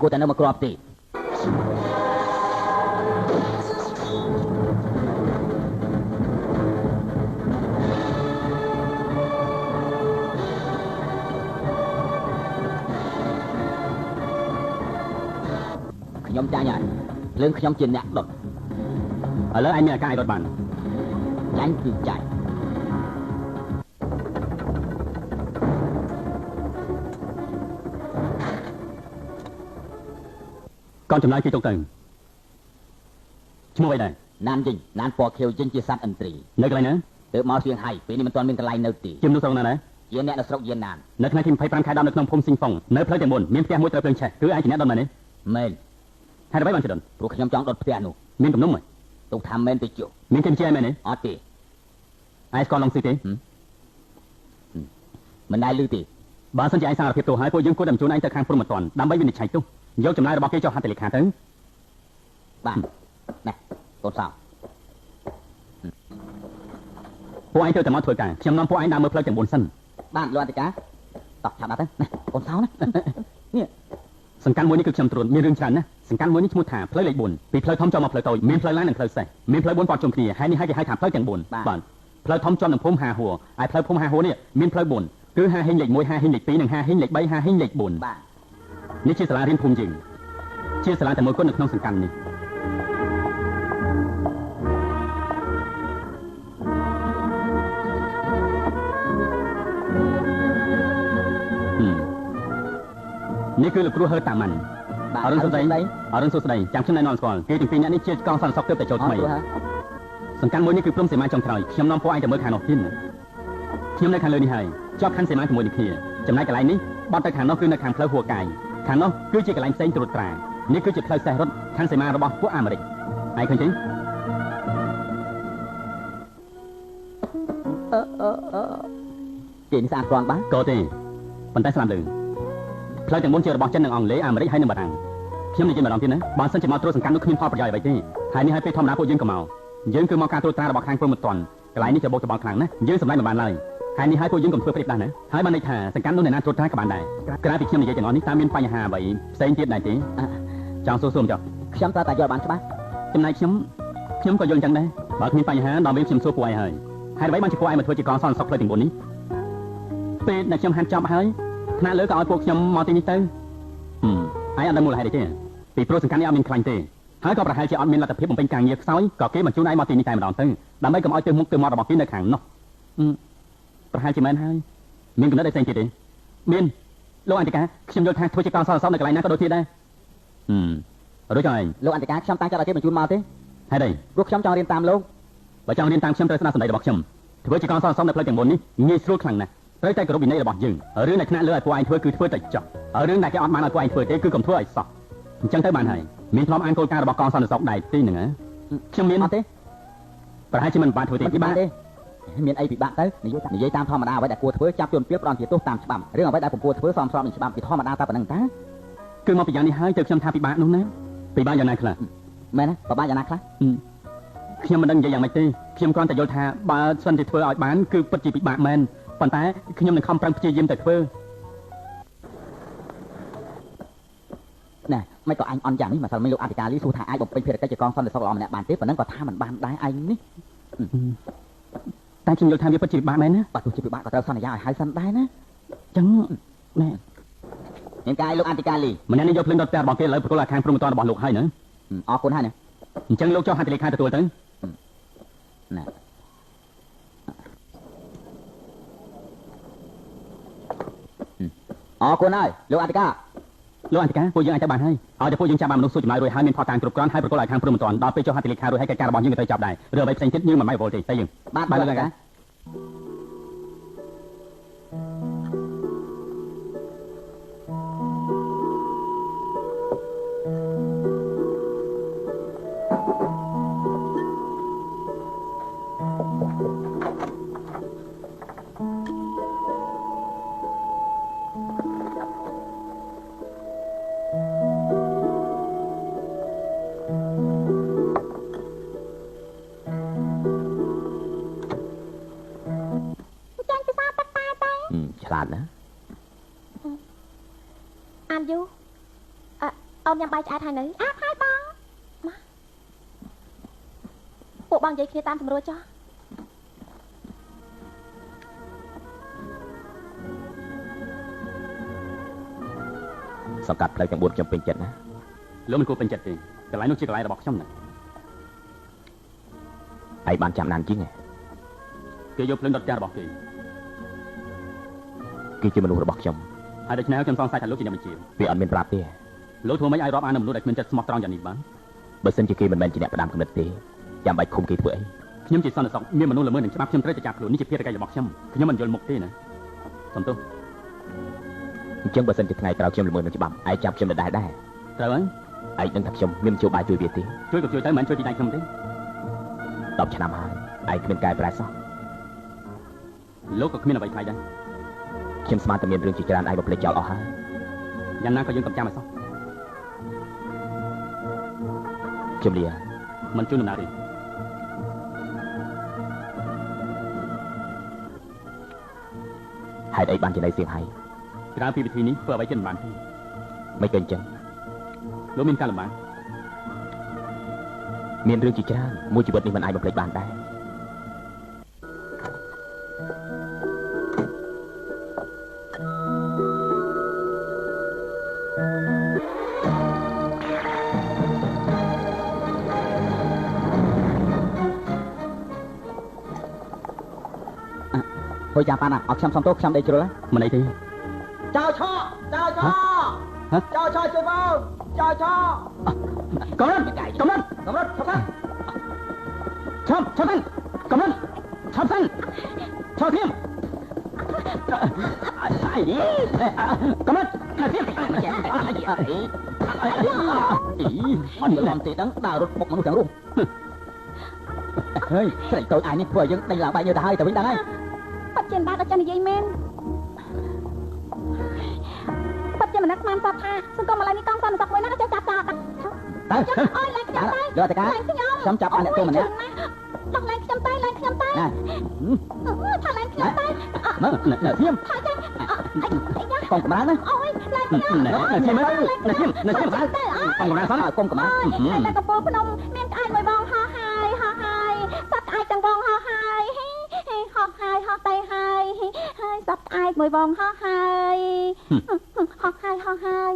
គួរតែនៅមកក្របទេខ្ញុំចាញ់ហើយភ្លើងខ្ញុំជាអ្នកដុតឥឡូវឯងមានអាការអីដុតបានចាញ់គឺចាញ់កូនចំណាយគេទុកទៅឈ្មោះអីដែរណានយិញណានពណ៌ខៀវយិញជាសត្វឥន្ទ្រីនៅកន្លែងណាទើបមកសៀងហៃពេលនេះមិនទាន់មានកន្លែងនៅទេជាមនុស្សស្រុកណាដែរជាអ្នកនៅស្រុកយានណាននៅថ្ងៃទី25ខែ10នៅក្នុងភូមិស៊ីងហ្វុងនៅផ្លូវទាំង4មានផ្ទះមួយត្រូវភ្លើងឆេះគឺឯងជាអ្នកដុតមែនទេមែនហេតុអ្វីបានជាដុតព្រោះខ្ញុំចង់ដុតផ្ទះនោះមានទំនុំហ៎ទុកថាមែនទៅជុះមានគេជាឯងមែនទេអត់ទេឯងស្គាល់ឡុងស៊ីទេមិនដែលឮទេបើសិនជាឯងសារភាពទោសហើយពួកយើងគួរតែបញ្ជូនឯងទៅខាងព្រំមិនទាន់ដើម្បីវិនិច្ឆ័យទោសយកចំណាយរបស់គេចុះហត្ថលេខាទៅបាទណែកូនសោពួកឯងទៅតែមកធ្វើការខ្ញុំនាំពួកឯងដើរមើលផ្លូវទាំង4សិនបាទលោកអធិការតោះឆាប់ដល់ទៅណែកូនសោណានេះសង្កាត់មួយនេះគឺខ្ញុំត្រួតមានរឿងច្រើនណាស់សង្កាត់មួយនេះឈ្មោះថាផ្លូវលេខ4ពីផ្លូវធំចូលមកផ្លូវតូចមានផ្លូវឡើងនិងផ្លូវសេះមានផ្លូវ4ព័ទ្ធជុំគ្នាហើយនេះហើយគេហៅថាផ្លូវទាំង4បាទផ្លូវធំជាប់នឹងភូមិហាហួរហើយផ្លូវភូមិហាហួរនេះមានផ្លូវ4គឺហាហេងលេខ1ហាហេងលេខ2និងហាហេងលេខ3ហាហេងលេខ4បាទនេះជាសាលារៀនភូមិយើងជាសាលាតែមួយគត់នៅក្នុងសង្កាត់នេះនេះគឺលោកគ្រូហឺតាម៉ាន់អរុនសុស្ដីអរុនសុស្ដីចាំខ្ញុំណែនាំស្គាល់គេទាំងពីរនាក់នេះជាកងសន្តិសុខទើបតែចូលថ្មីសង្កាត់មួយនេះគឺព្រំសីមាចុងក្រោយខ្ញុំនាំពួកឯងទៅមើលខាងនោះទៀតខ្ញុំនៅខាងលើនេះហើយជាប់ខណ្ឌសីមាជាមួយនឹងគ្នាចំណែកកន្លែងនេះបត់ទៅខាងនោះគឺនៅខាងផ្លូវហួរកាយខាងនោះគឺជាកន្លែងផ្សេងត្រួតត្រានេះគឺជាផ្លូវសេះរត់ខណ្ឌសីមារបស់ពួកអាមេរិកឯងឃើញទេគេនេះស្អាតគ្រាន់បាទក៏ទេប៉ុន្តែស្លាប់លើផ្លូវទាំង4ជារបស់ចិននិងអង់គ្លេសអាមេរិកហើយនិងបារាំងខ្ញុំនិយាយម្ដងទៀតណាបើសិនជាមកត្រួតសង្កាត់នោះគ្មានផលប្រយោជន៍អ្វីទេហើយនេះហើយពេលធម្មតាពួកយើងក៏មកយើងគឺមកការត្រួតត្រារបស់ខាងព្រំមិនទាន់កន្លែងនេះជាបោកច្បល់ខ្លាំងណាស់យើងសម្ដែងមិនបានឡើយហើយនេះហើយពួកយើងកុំធ្វើព្រៀបដាស់ណាហើយបានន័យថាសង្កាត់នោះអ្នកណាត្រួតត្រាក៏បានដែរក្រៅពីខ្ញុំនិយាយទាំងអស់នេះតើមានបញ្ហាអ្វីផ្សេងទៀតដែរទេចង់សួរចុះខ្ញុំត្រូវតែយល់បានច្បាស់ចំណែកខ្ញុំក៏យល់អញ្ចឹងដែរបើគ្មានបញ្ហាដល់ពេលខ្ញុំសួរពួកឯងហើយហេតុអ្វីបានជាពួកឯងមកធ្វើជាកងសន្តិសុខផ្លូវទាំង4នេះពេលដែលខ្ញុំហាត់ចប់ហើយថ្នាក់លើក៏ឲ្យពួកខ្ញុំមកទីនេះទៅឯងអត់ដឹងមូលហេតុអីទេពីព្រោះសង្កាត់នេះអត់មានខ្លាញ់ទេហើយក៏ប្រហែលជាអត់មានលទ្ធភាពបំពេញការងារខ្សោយក៏គេបញ្ជូនឯងមកទីនេះតែម្ដងទៅដើម្បីកុំឲ្យទៅមុខទៅមាត់របស់គេនៅខាងនោះប្រហែលជាមែនហើយមានកំណត់អីផ្សេងទៀតទេមានលោកអធិការខ្ញុំយល់ថាធ្វើជាកងសន្តិសុខនៅកន្លែងណាក៏ដូចទៀតដែររួចហើយលោកអធិការខ្ញុំតាំងចិត្តឲ្យគេបញ្ជូនមកទេហេតុអីព្រោះខ្ញុំចង់រៀនតាមលោកបើចង់រៀនតាមខ្ញុំត្រូវស្ដាប់សម្ដីរបស់ខ្ញុំធ្វើជាកងសន្តិសុខនៅផ្លូវទាំង4នេះងាយស្រួលខ្លាំងណាស់ត្រូវតែគោរពវិន័យរបស់យើងរឿងដែលថ្នាក់លើឲ្យពួកឯងធ្វើគឺធ្វើតែចោះរឿងដែលគេអត់បានឲ្យពួកឯងធ្វើទេគឺកុំធ្វើឲ្យសោះអញ្ចឹងទៅបានហើយមានធ្លាប់អានគោលការណ៍របស់កងសន្តិសុខដែរទីហ្នឹងខ្ញុំមានអត់ទេប្រហែលជាមិនបាក់ធ្វើទេពិបាកទេមានអីពិបាកទៅនិយាយតាមធម្មតាអ្វីដែលគួរធ្វើចាប់ជនពីផ្ដន់ជាទោសតាមច្បាប់រឿងអ្វីដែលពុំគួរធ្វើសមស្របនឹងច្បាប់ពីធម្មតាតែប៉ុណ្្នឹងតាគឺមកពីយ៉ាងនេះហើយទៅខ្ញុំថាពិបាកនោះណាពិបាកយ៉ាងណាខ្លះមែនទេពិបាកយ៉ាងណាខ្លះខ្ញុំមិនដឹងនិយាយយ៉ាងម៉េចទេខ្ញុំគ្រាន់តែយល់ថាបើសិនជាធ្វើឲ្យបានគឺពិតជាពិបាកមែនប៉ុន្តែខ្ញុំនឹងខំប្រឹងព្យាយាមតែធ្វើណែមិនក៏អញអន់យ៉ាងនេះម្សិលមិញលោកអធិការលីសួរថាអាចបំពេញភារកិច្ចជាកងសន្តិសុខល្អម្នាក់បានទេប៉ុណ្ណឹងក៏ថាមិនបានដែរឯងនេះតែខ្ញុំយល់ថាវាពិតជាពិបាកមែនណាបើទោះជាពិបាកក៏ត្រូវសន្យាឲ្យហៅសិនដែរណាអញ្ចឹងណែមានកាយលោកអធិការលីម្នាក់នេះយកភ្លើងដល់ផ្ទះរបស់គេលើប្រគល់ឲ្យខាងព្រំមិនទាន់របស់លោកហើយណាអរគុណហើយណាអញ្ចឹងលោកចុះហត្ថលេខាទទួលទៅណែអរគុណហើយលោកអធិការពួកយើងអាចទៅបានហើយឲ្យតែពួកយើងចាប់បានមនុស្សសួរចម្លើយរួចហើយមានផតតាំងគ្រប់គ្រាន់ហើយប្រគល់ឲ្យខាងព្រំមិនទាន់ដល់ពេលចុះហត្ថលេខារួចហើយកិច្ចការរបស់យើងក៏ត្រូវចាប់ដែររឿងអ្វីផ្សេងទៀតយើងមិនបាយវល់ទេតែយើងបាទលោកអធិការឆ្លាតណាអានយូ អូនញ៉ាំបាយឆ្អែតហើយនៅហើយបងពួកបងនិយាយគ្នាតាមស្រួលចុះសង្កាត់ផ្លូវទាំង4ខ្ញុំពេញចិត្តណាលោកមិនគួរពេញចិត្តទេកន្លែងនោះជាកន្លែងរបស់ខ្ញុំណាឯងបានចាំណានជាងគេយកភ្លើងដុតផ្ទះរបស់គេជាមនុស្សរបស់ខ្ញុំហើយដូច្នេះខ្ញុំសង្ស័យថាលោកជាអ្នកបញ្ជាវាអត់មានប្រាប់ទេលោកធ្វើម៉េចឲ្យរាប់អានមនុស្សដែលគ្មានចិត្តស្មោះត្រង់យ៉ាងនេះបានបើសិនជាគេមិនមែនជាអ្នកផ្ដាំគំនិតទេចាំបាច់ឃុំគេធ្វើអីខ្ញុំជាសន្តិសុខមានមនុស្សល្មើសនឹងច្បាប់ខ្ញុំត្រូវតែចាប់ខ្លួននេះជាភារកិច្ចរបស់ខ្ញុំមិនយល់មុខទេណាសំទោសអញ្ចឹងបើសិនជាថ្ងៃក្រោយខ្ញុំល្មើសនឹងច្បាប់ឯងចាប់ខ្ញុំដដែលដែរត្រូវហើយឯងដឹងថាខ្ញុំមានមធ្យោបាយជួយវាទេជួយក៏ជួយទៅមិនជួយពីដៃខ្ញុំទេ10ឆ្នាំហើយឯងគ្មានកែប្រែសោះលោកក៏គ្មានអ្វីថ្លៃដែរខ្ញុំស្មានតែមានរឿងជាច្រើនឯងបំភ្លេចចោលអស់ហើយយ៉ាងណាក៏យើងកុំចាំឲ្យសោះខ្ញុំលាមិនជួយដំណើរទេហេតុអីបានជានៅសៀងហៃក្រៅពីវិធីនេះធ្វើអ្វីចិត្តមិនបានទេមិនក៏អញ្ចឹងលោកមានការលំបាកមានរឿងជាច្រើនមួយជីវិតនេះមិនអាចបំភ្លេចបានដែរហួយចាំប៉ាណាអត់ខ្ញុំសុំទោសខ្ញុំដេកជ្រុលមិនអីទេចៅឆោជួយបងចៅឆោកំណត់ថប់សិនឆាប់សិនកំណត់ឆាប់សិនឆាប់ខ្ញុំកំណត់ឆាប់ខ្ញុំអត់លំទេដឹងដើររត់បុកមនុស្សទាំងរួមហើយស្រីតូចឯនេះធ្វើឲ្យយើងដេញឡើងបែកយកទៅហើយទៅវិញដឹងហើយប៉ាត់ជាបានដល់ចានិយាយមែនប៉ាត់ជាមិននឹកស្មានសោះថាសង្គមឥឡូវនេះកង់សន្តិសុខមួយណាចេះចាប់ទៅអើយឡើងខ្ញុំទៅយកទៅការខ្ញុំចាប់បានអ្នកទូម្នាក់ឡើងខ្ញុំទៅឡើងខ្ញុំទៅថាឡើងខ្ញុំទៅមើលអ្នកធៀមថាចាកុំកម្រាស់ណាអូយឡើងខ្ញុំអ្នកធៀមទៅអ្នកធៀមកុំកម្រាស់សិនកុំកម្រាស់តែកំពូលភ្នំមានក្អែកមួយបងហោះហើយសត្វក្អែកទាំងបងហោះហើយហោះហើយហោះទៅហើយសត្វក្អែកមួយបងហោះហើយហោះហើយ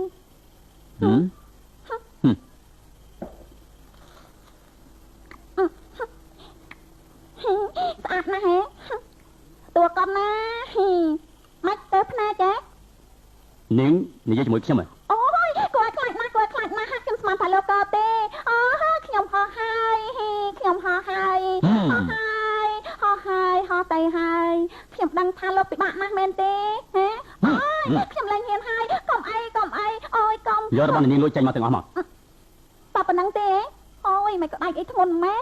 ស្អាតណាស់ហេតួកំណាមិនទៅភ្នែកទេនាងនិយាយជាមួយខ្ញុំហ៎អូយគាត់ខ្លាចណាស់ខ្ញុំស្មានថាលោកក៏ទេអូខ្ញុំហោះហើយខ្ញុំហោះហើយហោះទៅហើយខ្ញុំដឹងថាលោកពិបាកណាស់មែនទេហេអូយខ្ញុំឡើងហ៊ានហើយកុំអីអូយកុំយករបស់នាងលួចចេញមកទាំងអស់មកតែប៉ុណ្្នឹងទេអូយមិនក្បាច់អីធ្ងន់ម៉ែ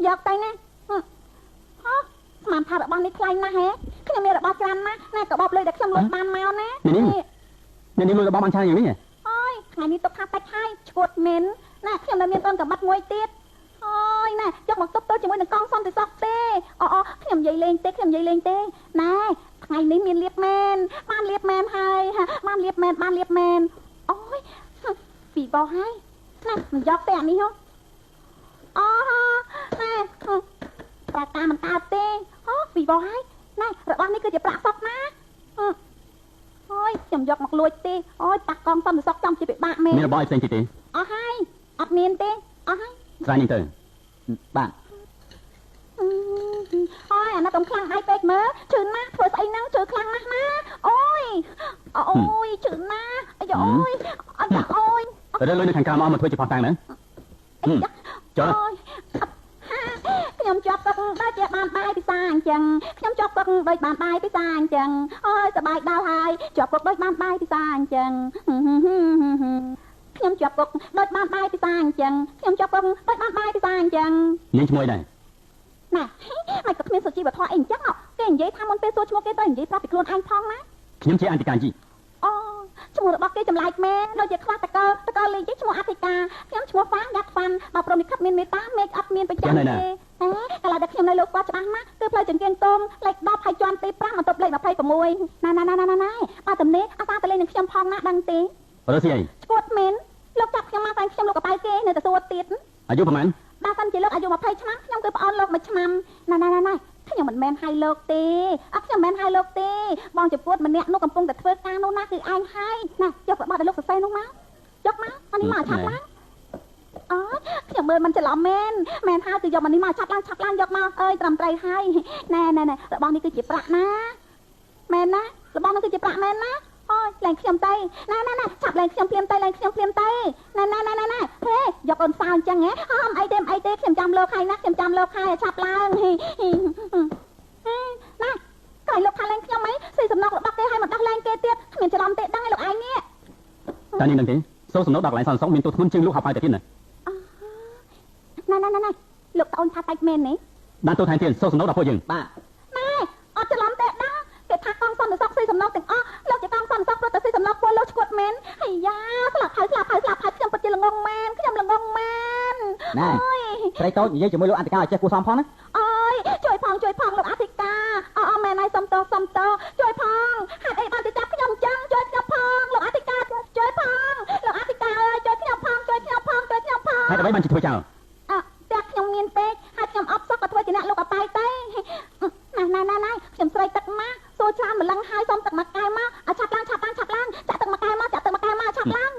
យកទៅណាស្មានថារបស់នេះថ្លៃណាស់ហេខ្ញុំមានរបស់ច្រើនណាស់ណាកបបលុយដែលខ្ញុំលុយបានមកណានេះលុយរបស់បានច្រើនយ៉ាងនេះអូយថ្ងៃនេះទុកថាតិចហើយឈួតមែនណាខ្ញុំនៅមានអូនកបាត់មួយទៀតអូយណាយកមកទុកទៅជាមួយនឹងកងសន្តិសុខទេអូខ្ញុំនិយាយលេងទេណែថ្ងៃនេះមានលៀបមែនបានលៀបមែនហើយបានលៀបមែនអូយពីបោះហើយណាមិនយកទេអានេះហ៎អូណែប្រាក់ការមិនកើតទេអូពីបោះហើយណែរបស់នេះគឺជាប្រាក់សុខណាអូយខ្ញុំយកមកលួចទេអូយតាក់កងសន្តិសុខចំជាពិបាកមែនមានរបស់ផ្សេងទៀតទេអស់ហើយអត់មានទេអស់ហើយស្រាយនេះទៅបាទអូយអានេះកុំខ្លាំងដៃពេកមើលជឿណាស់ធ្វើស្អីហ្នឹងជឿខ្លាំងណាស់ណាអូយជឿណាស់អូយរើលុយនៅខាងក្រៅមកធ្វើជាផោះតាំងណាចូលខ្ញុំជាប់ទឹកដូចជាបានបាយពិសាអញ្ចឹងខ្ញុំជាប់ទឹកដូចបានបាយពិសាអញ្ចឹងអូយសប្បាយដល់ហើយជាប់ទឹកដូចបានបាយពិសាអញ្ចឹងខ្ញុំជាប់ទឹកដូចបានបាយពិសាអញ្ចឹងខ្ញុំជាប់ទឹកដូចបានបាយពិសាអញ្ចឹងនាងឈ្មោះដែរណាមិនក៏គ្មានសុជីវធម៌អីអញ្ចឹងគេនិយាយថាមុនពេលសួរឈ្មោះគេទៅនិយាយប្រាប់ពីខ្លួនឯងផងណាខ្ញុំជាអធិការជីអូឈ្មោះរបស់គេចម្លែកមែនដូចជាខ្វះតកលលេងឈ្មោះអធិការខ្ញុំឈ្មោះហ្វាំយ៉ាត់ហ្វាន់បើព្រមនិខិតមានមេត្តាមេកអត់មានប្រចាំទេកាលដែលខ្ញុំនៅលោកគាត់ច្បាស់ណាស់គឺផ្លូវចង្គៀងទុំលេខ10ហើយជាន់ទី5បន្ទប់លេខ26ណាបើតំណេអាសាតលេងនឹងខ្ញុំផងណាដឹងទេរស់ស៊ីអី ខ្ញុំមកតែខ្ញុំលោកកប៉ៅគេនៅតែសួរទៀត អាយុប្រហែល បើសិនជាលោកអាយុ20ឆ្នាំខ្ញុំគឺប្អូនលោក1ឆ្នាំណាខ្ញុំមិនមែនហៅលោកទេអត់ខ្ញុំមិនមែនហៅលោកទេបងចពួតម្នាក់នោះកំពុងតែធ្វើការនោះណាគឺឯងហើយណាចុះប្របាត់ឲ្យលោកសរសេរនោះមកចុះមកអានេះមកឆាប់ឡើងអូខ្ញុំមើលមិនច្រឡំមែនហៅគឺយកអានេះមកឆាប់ឡើងយកមកអើយត្រឹមត្រូវហើយណែរបស់នេះគឺជាប្រាក់ណាមែនណារបស់នេះគឺជាប្រាក់មែនណាអូយឡើងខ្ញុំទៅណាឆាប់ឡើងខ្ញុំភ្លាមទៅឡើងខ្ញុំភ្លាមទៅណាហេយកអូនសៅអញ្ចឹងហ៎ហមអីទេខ្ញុំចាំលោកហើយណាខ្ញុំចាំលោកហើយឆាប់ឡើងណាក្រោយលោកថាឡើងខ្ញុំអីស៊ីសំណុករបស់គេឲ្យមកដោះលែងគេទៀតគ្មានច្រឡំទេដឹងឲ្យលោកឯងនេះ តានេះនឹងទេសូសំណុកដល់កន្លែងសន្តិសុខមានទូធ្ងន់ជាងលោកហៅបាយទៅទៀតណា ណាលោកប្អូនថាតែមែនទេ បានទូថែមទៀតសូសំណុកដល់ពួកយើង បាទ ណែអត់ច្រឡំទេដឹងគេថាកងសន្តិសុខស៊ីសំណុកទាំងអស់លោកជាកងសន្តិសុខព្រោះតែស៊ីសំណុកពួកលោកឈួតមែនហើយយ៉ាស្លាប់ហើយខ្ញុំពិតជាល្ងងមែនខ្ញុំល្ងងមែន ណែស្រីតូចនិយាយជាមួយលោកអន្តកាឲ្យចេះគួរសមផងណា អើយជួយផងលោកអធិការអមែនហើយសុំតោជួយផងហេតុអីបានទៅចាប់ខ្ញុំចឹងជួយខ្ញុំផងលោកអធិការជួយផងលោកអធិការអើយជួយខ្ញុំផង ហេតុអ្វីបានជាធ្វើចោល តែខ្ញុំមានពេកហើយខ្ញុំអត់សោះក៏ធ្វើជាអ្នកលោកអបាយទៅណាខ្ញុំស្រីទឹកមកសួរច្រើនម្លឹងហើយសុំទឹកមកកែមកឲ្យឆាប់ឡើងចាក់ទឹកមកកែមកឆាប់ឡើង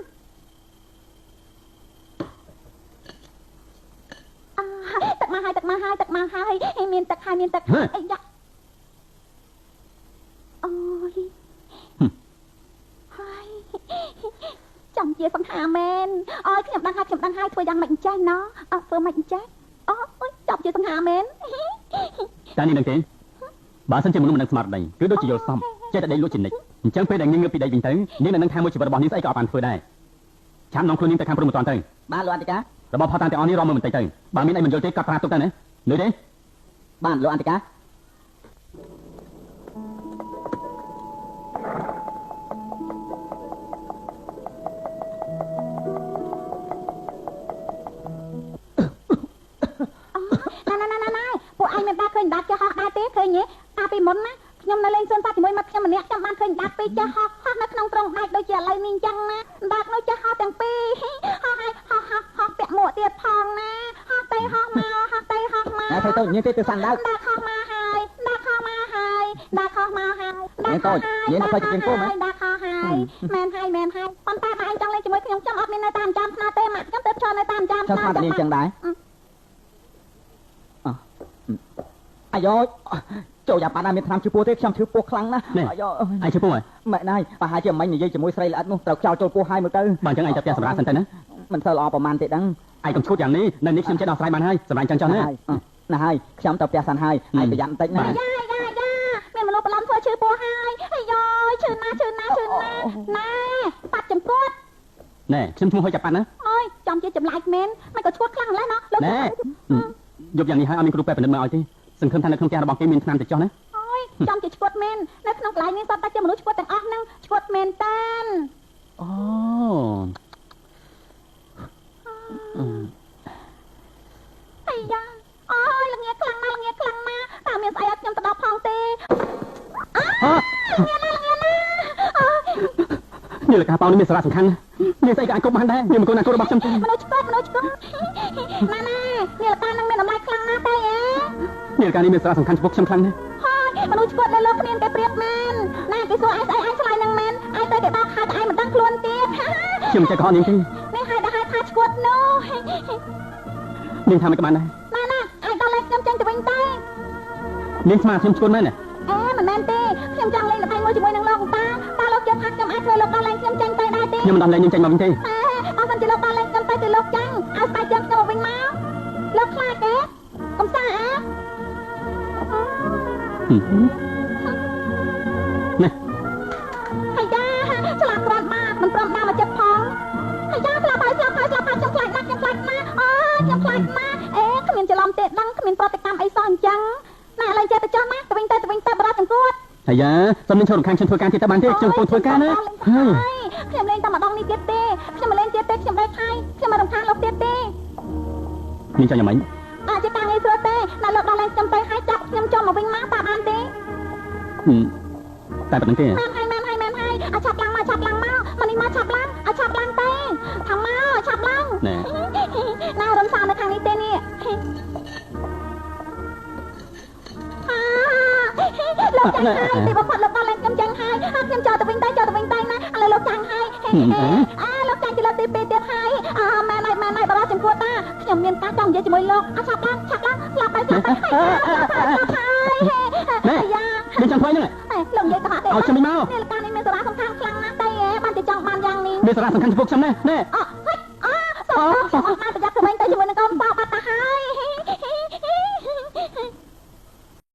ទឹកមកហើយមានទឹកអីយ៉ាអូយហើយចាំជាសង្ហាមែនអើយខ្ញុំដឹងហើយធ្វើយ៉ាងម៉េចអញ្ចឹងណោះអត់ធ្វើម៉េចអញ្ចឹងអូយចាំជាសង្ហាមែន តានេះនឹងទេបើសិនជាមនុស្សមិនដឹងស្មារតីគឺដូចជាយល់សមចេះតែដេកលក់ជានិច្ចអញ្ចឹងពេលដែលងើបពីដីវិញទៅនាងនឹងថាមួយជីវិតរបស់នាងស្អីក៏អត់បានធ្វើដែរឆាប់នាំខ្លួននាងទៅខាងព្រំមិនតាន់ទៅ បាទលោកអន្តកា របស់ផតាំងទាំងអស់នេះរំមើលបន្តិចទៅបើមានអីមិនយល់ទេកត់ត្រាទុកទៅណាលឺទេ បាទលោកអន្តកា ពួកឯងមិនដាច់ឃើញដាច់ចេះហោះដែរទេឃើញទេកាលពីមុនណាខ្ញុំនៅលេងសួនសត្វជាមួយមិត្តខ្ញុំម្នាក់ចាំបានឃើញដាច់ពីរចេះហោះនៅក្នុងត្រង់ដាច់ដូចជាឥឡូវនេះអញ្ចឹងណាដាច់នោះចេះហោះទាំងពីរហោះពាក់មួកទៀតផងណាហោះទៅហោះមកហោះទៅហោះមក ណែស្រីតូចនិយាយទៅសាំងដើក ដាច់ហោះមកហើយដាច់ហោះមកហើយដាច់ហោះមកហើយមែនហើយប៉ុន្តែបើឯងចង់លេងជាមួយខ្ញុំចាំអត់មាននៅតាមចាំស្នាទេម៉ាក់ខ្ញុំទៅឈរនៅតាមចាំ ចង់ស្មាតនាងចឹងដែរអាយ៉ចូលយ៉ាប៉ាណាមានថ្នាំឈឺពោះទេខ្ញុំឈឺពោះខ្លាំងណាស់អាយ៉ ឯងឈឺពោះហ៎ ម៉ែណៃប្រហែលជាមិញនិយាយជាមួយស្រីល្អិតនោះត្រូវខ្យល់ចូលពោះហើយមើលទៅ បើអញ្ចឹងឯងទៅផ្ទះសម្រាប់សិនទៅណា មិនសូវល្អប្រហែលទេដឹង ឯងកុំឈួតយ៉ាងនេះនៅនេះខ្ញុំចេះដោះស្រាយបានហើយសម្រាប់អញ្ចឹងចោះណា ណាហើយខ្ញុំទៅផ្ទះសិនហើយឯងប្រយ័ត្នបន្តិចណា យ៉ាមានមនុស្សប្រឡំធ្វើឈឺពោះហើយអាយ៉ឈឺណាណែប៉ាត់ចំគាត់ ណែខ្ញុំឈ្មោះហុយចាប់ប៉ាត់ណា អើយចំជាចម្លែកមែនមិនក៏ឈួតខ្លាំងម្ល៉េះណោះលោក ណែយប់យ៉ាងនេះហើយអត់មានគ្រូពេទ្យពិនិត្យមើលឲ្យទេសង្ឃឹមថានៅក្នុងផ្ទះរបស់គេមានថ្នាំទៅចោះណា អើយចំជាឈួតមែននៅក្នុងកន្លែងនេះសតតែជាមនុស្សឈួតទាំងអស់ហ្នឹងឈួតមែនតាន អូ អាយ៉ាអើយល្ងាខ្លាំងណាស់តើមានស្អីឲ្យខ្ញុំទៅដល់ផងទេល្ងាណានេះលកាប៉ោនេះមានសារៈសំខាន់ណាមានស្អីក៏អាចគប់បានដែរវាមិនគួរណាគោរបស់ខ្ញុំទេ មនុស្សឈួតណានេះលកានឹងមានតម្លៃខ្លាំងណាស់ទេអេ នេះលកានេះមានសារៈសំខាន់ចំពោះខ្ញុំខ្លាំងណាស់ ហើយមនុស្សឈួតនៅលោកគ្មានគេប្រៀបមែនណាគេសួរឯងស្អីឯងឆ្លើយនឹងមែនឯងទៅគេបោកហៅតែឯងមិនដឹងខ្លួនទៀត ខ្ញុំចេះកោនាងទេ នេះហើយដែលហៅថាឈួតនោះ នាងថាមិនក៏បានដែរ ណាឯងដល់លេងខ្ញុំចេញទៅវិញទៅ នាងស្មារតីខ្ញុំឈួតមែនទេ មិនមែនទេខ្ញុំចង់លេងល្បែងមួយជាមួយនឹងលោកតាលោកជឿថាខ្ញុំអាចធ្វើលោកដល់លេងខ្ញុំចេញទៅដែរទេ ខ្ញុំមិនដល់លេងនាងចេញមកវិញទេ បើមិនជាលោកដល់លេងខ្ញុំទៅគឺលោកចាំងឲ្យស្បែកជើងខ្ញុំមកវិញមកលោកខ្លាចទេកុំសាអើ ណែ អាយ៉ាឆ្លាតក្រាន់មកមិនព្រមដើរមកចិត្តផងអាយ៉ាស្លាប់ហើយខ្ញុំខ្លាចណាស់អូខ្ញុំខ្លាចណាស់អេគ្មានច្រឡំទេដឹងគ្មានប្រតិកម្មអីសោះអញ្ចឹងណាឥឡូវចេះទៅចុះណាទៅវិញទៅបរោះទាំងគាត់ អាយ៉ាសុំនឹងឈររំខានខ្ញុំធ្វើការទៀតទៅបានទេខ្ញុំកំពុងធ្វើការណាហើយ ខ្ញុំលេងតែម្ដងនេះទៀតទេខ្ញុំមិនលេងទៀតទេខ្ញុំដេកហើយខ្ញុំមិនរំខានលោកទៀតទេ នាងចង់យ៉ាងម៉េច អាចជាការងារស្រួលទេណាលោកដល់លេងខ្ញុំទៅហើយចាប់ខ្ញុំចូលមកវិញមកតើបានទេ តែប៉ុណ្្នឹងទេ មែនហើយអាចឆាប់ឡើងមកមកនេះមកឆាប់ឡើងទៅថាមកឆាប់ឡើង ណែ ណារំសាយនៅខាងនេះទេនេះលោកចាស់ហើយទីបំផុតលោកបានឡើងខ្ញុំចឹងហើយខ្ញុំចោលទៅវិញតែណាឥឡូវលោកចាស់ហើយលោកចាស់ទីលើទី2ទៀតហើយម៉ែណៃបារោះចំពោះតាខ្ញុំមានការចង់និយាយជាមួយលោកឆាប់ឡើងស្លាប់ហើយយ៉ា មានចង់ធ្វើហ្នឹង លោកនិយាយកុហកទេ ឲ្យខ្ញុំមក នេះការនេះមានសារៈសំខាន់ខ្លាំងណាស់តែបានតែចង់បានយ៉ាងនេះ មានសារៈសំខាន់ចំពោះខ្ញុំណែណែ អូ